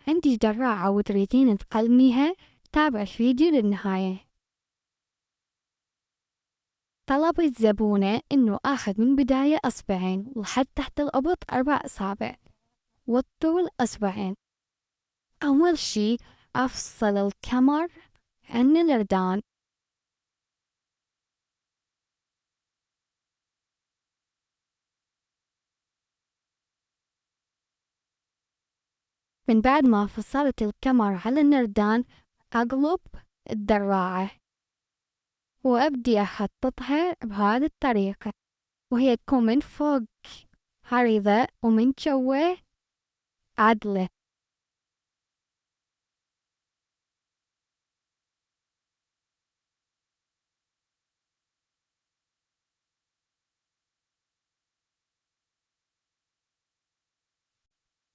عندي دراعة وتريدين تقلميها؟ تابع الفيديو للنهاية. طلب الزبونة إنه آخذ من بداية أصبعين لحد تحت الإبط 4 أصابع، والطول أصبعين. أول شي أفصل الكمر عن الأردان. من بعد ما فصلت الكمر على النردان أقلب الدراعة وأبدي أخططها بهذه الطريقة، وهي تكون من فوق عريضة ومن جوا عدلة.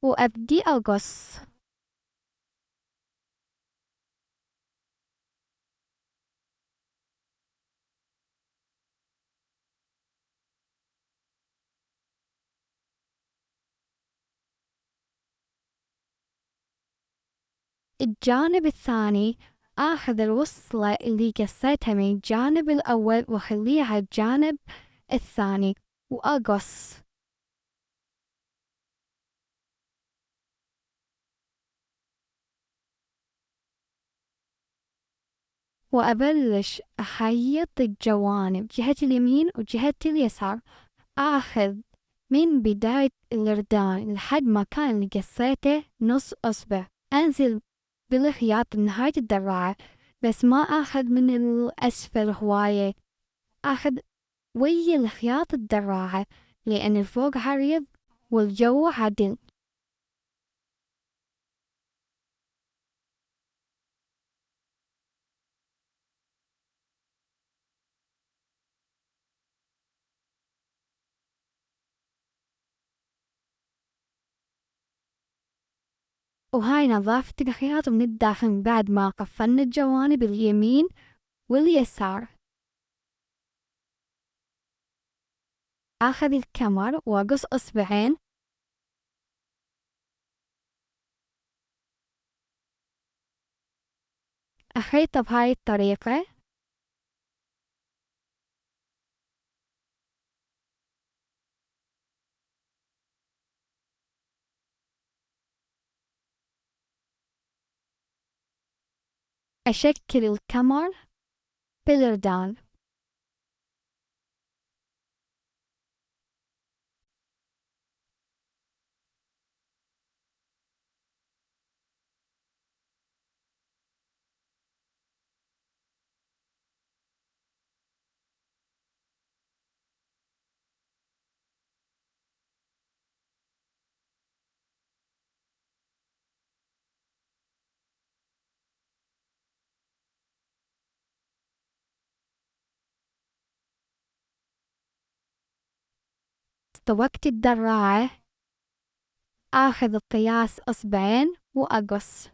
وأبدي أقص. الجانب الثاني آخذ الوصلة اللي قصيتها من الجانب الأول وأخليها الجانب الثاني وأقص. وأبلش أخيط الجوانب جهة اليمين وجهة اليسار. آخذ من بداية الأردان لحد مكان اللي قصيته نص أصبع، أنزل بالخياط لنهاية الدراعة، بس ما آخذ من الأسفل هواية، آخذ ويا الخياط الدراعة، لأن الفوق عريض والجو عدل. وهاي نظافة الخياط من الداخل بعد ما قفلنا الجوانب اليمين واليسار. آخذ الكمر وأقص أصبعين، أخيطه بهاي الطريقة. أشكل الكمر بالأردان. استوكت الدراعة، آخذ قياس أصبعين وأقص.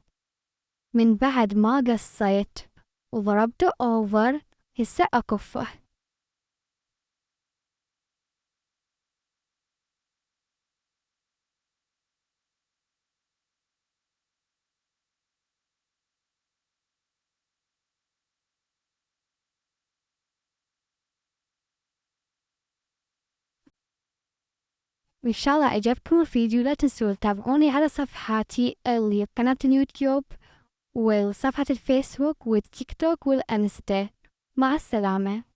من بعد ما قصيت وضربته أوفر، هسه أكفه. إن شاء الله عجبكم الفيديو. لا تنسوا تتابعوني على صفحاتي اللي قناة اليوتيوب وصفحة الفيسبوك والتيك توك والإنستا. مع السلامة.